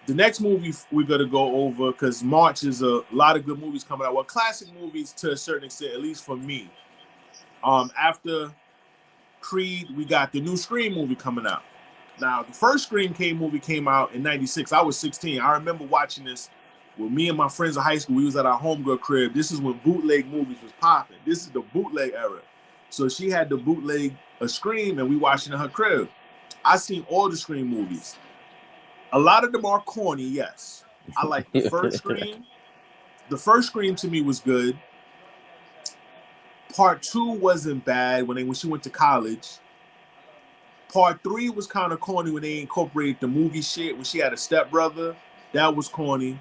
The next movie we're gonna go over, because March is a lot of good movies coming out. Well, classic movies to a certain extent, at least for me. After Creed, we got the new Scream movie coming out. Now, the first Scream movie came out in '96. I was 16. I remember watching this with me and my friends in high school. We was at our homegirl crib. This is when bootleg movies was popping. This is the bootleg era. So she had the bootleg a Scream, and we watched it in her crib. I seen all the Scream movies. A lot of them are corny, yes. I like the first Scream. The first Scream to me was good. Part 2 wasn't bad when she went to college. Part 3 was kind of corny when they incorporated the movie shit. When she had a stepbrother, that was corny.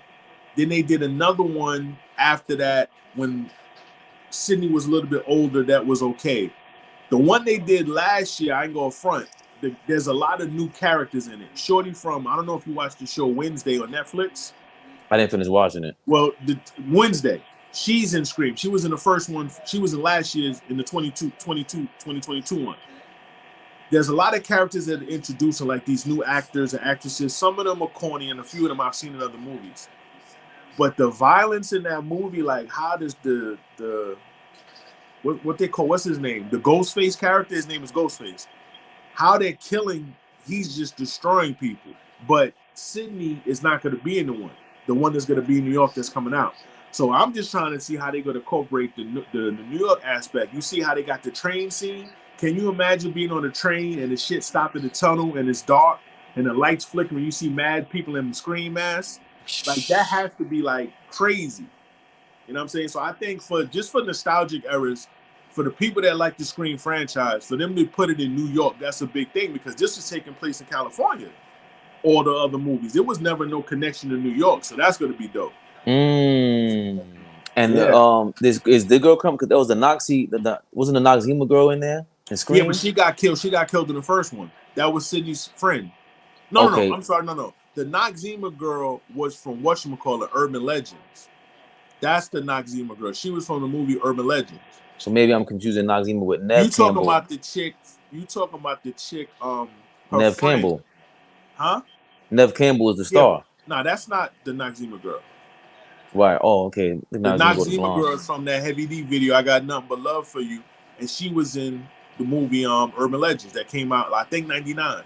Then they did another one after that when Sydney was a little bit older. That was okay. The one they did last year, I ain't gonna front. There's a lot of new characters in it. Shorty from, I don't know if you watched the show Wednesday on Netflix. I didn't finish watching it. Well, Wednesday, she's in Scream. She was in the first one. She was in last year's, in the 2022 one. There's a lot of characters that are introducing, like these new actors and actresses. Some of them are corny, and a few of them I've seen in other movies. But the violence in that movie, like how does the what they call, what's his name? The Ghostface character, his name is Ghostface. How they're killing, he's just destroying people. But Sydney is not going to be in the one that's going to be in New York that's coming out. So I'm just trying to see how they're going to incorporate the New York aspect. You see how they got the train scene? Can you imagine being on a train and the shit stopped in the tunnel and it's dark and the lights flickering? You see mad people in Scream masks? Like, that has to be like crazy. You know what I'm saying? So I think for nostalgic eras, for the people that like the Scream franchise, for them to put it in New York, that's a big thing, because this was taking place in California. All the other movies, there was never no connection to New York, so that's going to be dope. And this is the girl come, because there was the Nazi, wasn't the Noxzema girl in there? Yeah, but she got killed. She got killed in the first one. That was Sydney's friend. No, I'm sorry, no. The Noxzema girl was from whatchamacallit, Urban Legends. That's the Noxzema girl. She was from the movie Urban Legends. So maybe I'm confusing Noxzema with Nev Campbell. You talking about the chick, Nev friend. Campbell. Huh? Nev Campbell is the star. No, that's not the Noxzema girl. Right. Oh, okay. The Noxzema girl is from that Heavy D video, I Got Nothing But Love For You. And she was in the movie Urban Legends that came out, I think, 99.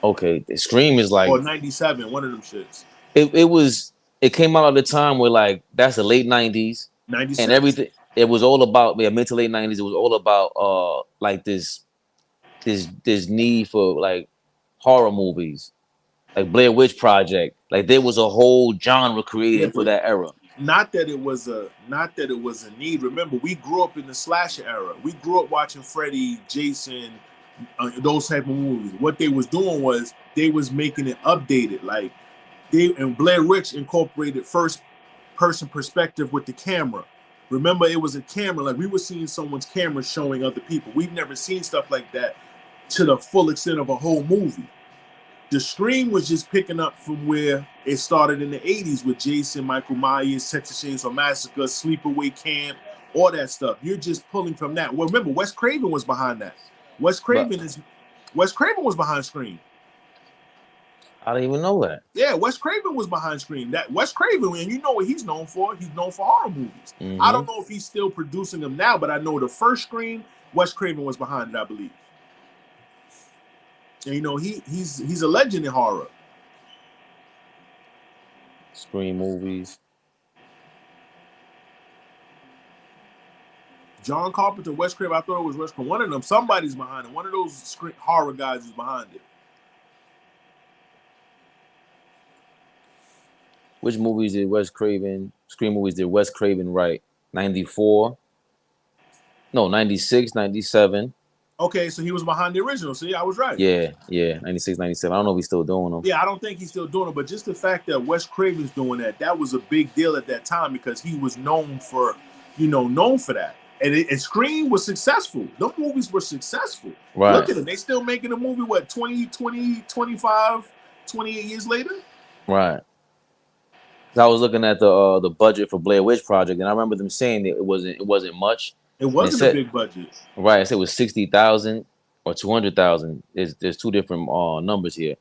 Okay. The Scream is like... Or 97, one of them shits. It came out at the time where, like, that's the late 90s. 96. And everything... It was all about mid to late 90s. It was all about like this need for like horror movies, like Blair Witch Project. Like there was a whole genre created for that era. Not that it was a need. Remember, we grew up in the slasher era. We grew up watching Freddy, Jason, those type of movies. What they was doing was they was making it updated. Like and Blair Witch incorporated first person perspective with the camera. Remember, it was a camera. Like, we were seeing someone's camera showing other people. We've never seen stuff like that to the full extent of a whole movie. The Scream was just picking up from where it started in the 80s with Jason, Michael Myers, Texas Chainsaw Massacre, Sleepaway Camp, all that stuff. You're just pulling from that. Well, remember, Wes Craven was behind that. Wes Craven was behind Scream. I didn't even know that. Yeah, Wes Craven was behind Scream. That Wes Craven, and you know what he's known for? He's known for horror movies. Mm-hmm. I don't know if he's still producing them now, but I know the first Scream, Wes Craven was behind it, I believe. And you know, he's a legend in horror. Scream movies. John Carpenter, Wes Craven, I thought it was Wes Craven. One of them, somebody's behind it. One of those horror guys is behind it. Which movies did Scream movies did Wes Craven write? 94? No, 96, 97. Okay, so he was behind the original. See, I was right. Yeah, 96, 97. I don't know if he's still doing them. Yeah, I don't think he's still doing them, but just the fact that Wes Craven's doing that was a big deal at that time because he was known for that. And Scream was successful. Those movies were successful. Right. Look at them. They still making a movie, 25, 28 years later? Right. I was looking at the budget for Blair Witch Project, and I remember them saying that it wasn't much. It wasn't a big budget. Right. I said it was 60,000 or 200,000. There's two different numbers here.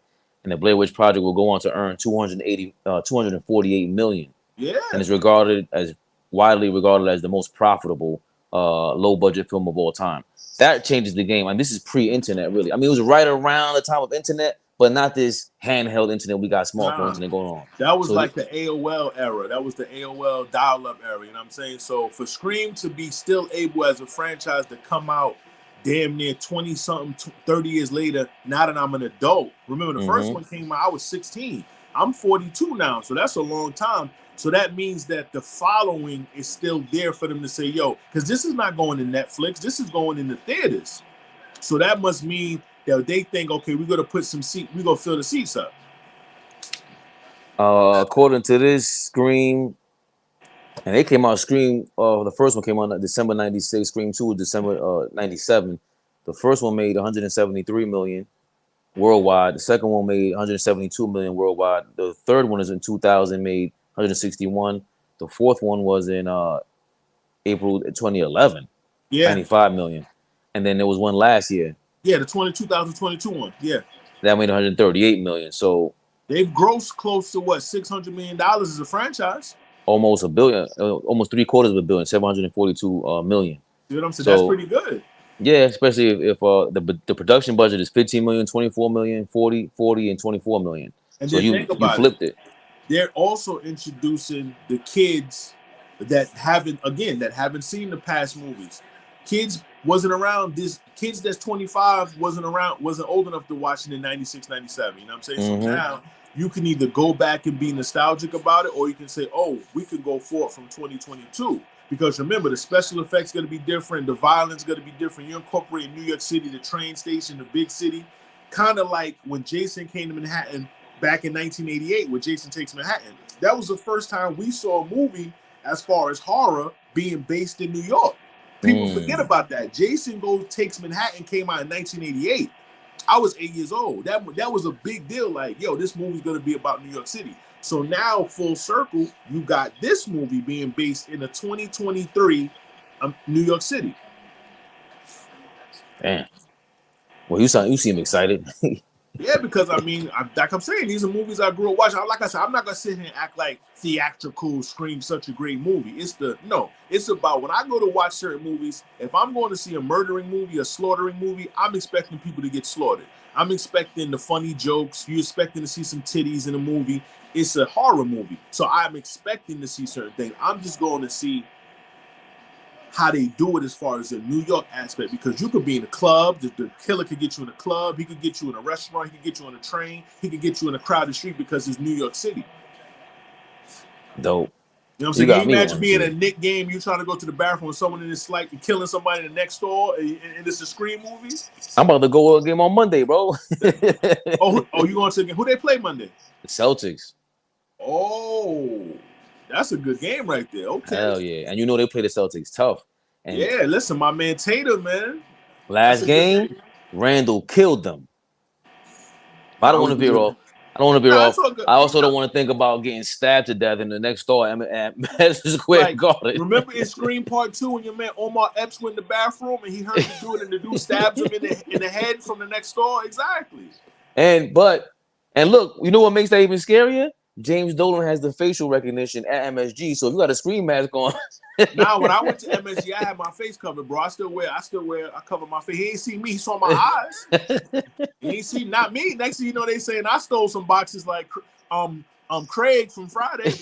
and the Blair Witch Project will go on to earn 248 million. Yeah. And it's widely regarded as the most profitable low budget film of all time. That changes the game. And this is pre-internet, really. I mean, it was right around the time of internet, but not this handheld internet. We got smartphones and they're going on. That was like the AOL era. That was the AOL dial-up era. You know what I'm saying? So for Scream to be still able as a franchise to come out damn near 20-something, 30 years later, now that I'm an adult. Remember, the first one came out, I was 16. I'm 42 now, so that's a long time. So that means that the following is still there for them to say, yo, because this is not going to Netflix. This is going in the theaters. So that must mean that they think, okay, we're going to put some seat, we're going to fill the seats up. According to this, Scream, and they came out, Scream, the first one came out December 96, Scream 2 was December 97. The first one made 173 million worldwide. The second one made 172 million worldwide. The third one is in 2000, made 161. The fourth one was in April 2011, 95 million. And then there was one last year. Yeah, the 2022 one. Yeah. That made 138 million. So they've grossed close to what, $600 million as a franchise? Almost a billion, almost 3/4 of a billion, 742 million. You know what I'm saying? So, that's pretty good. Yeah, especially if the production budget is 15 million, 24 million, 40, and 24 million. And so you flipped it. They're also introducing the kids that haven't seen the past movies. Kids wasn't around. Kids that's 25 wasn't old enough to watch it in 96, 97. You know what I'm saying? So now you can either go back and be nostalgic about it, or you can say, oh, we can go forward from 2022. Because remember, the special effects going to be different. The violence going to be different. You incorporate New York City, the train station, the big city. Kind of like when Jason came to Manhattan back in 1988, when Jason Takes Manhattan. That was the first time we saw a movie, as far as horror, being based in New York. People forget about that. Jason Takes Manhattan came out in 1988. I was 8 years old. That was a big deal. Like, yo, this movie's going to be about New York City. So now, full circle, you got this movie being based in a 2023 New York City. Damn. Well, you seem excited. Yeah, because I mean, like I'm saying, these are movies I grew up watching. Like I said, I'm not gonna sit here and act like theatrical Scream such a great movie. It's about when I go to watch certain movies. If I'm going to see a murdering movie, a slaughtering movie, I'm expecting people to get slaughtered. I'm expecting the funny jokes. You're expecting to see some titties in a movie. It's a horror movie, so I'm expecting to see certain things. I'm just going to see how they do it as far as the New York aspect, because you could be in a club, the killer could get you in a club, he could get you in a restaurant, he could get you on a train, he could get you in a crowded street because it's New York City. Dope. You know what I'm saying? Can you imagine being a Knick game, you trying to go to the bathroom, someone in this like killing somebody in the next door, and it's a Scream movie? I'm about to go to a game on Monday, bro. you going to who they play Monday? The Celtics. Oh, that's a good game right there. Okay. Hell yeah. And you know they play the Celtics tough. And yeah, listen, my man Tatum, man. Last game, Randall killed them. I don't want to veer off. I also don't want to think about getting stabbed to death in the next door at Madison Square Garden. Remember in Scream Part 2 when your man Omar Epps went in the bathroom and he heard the dude and the dude stabs him in the head from the next door? Exactly. And look, you know what makes that even scarier? James Dolan has the facial recognition at MSG, so if you got a Scream mask on. Now, when I went to MSG, I had my face covered, bro. I cover my face. He ain't see me. He saw my eyes. He ain't see not me. Next thing you know, they saying I stole some boxes like Craig from Friday.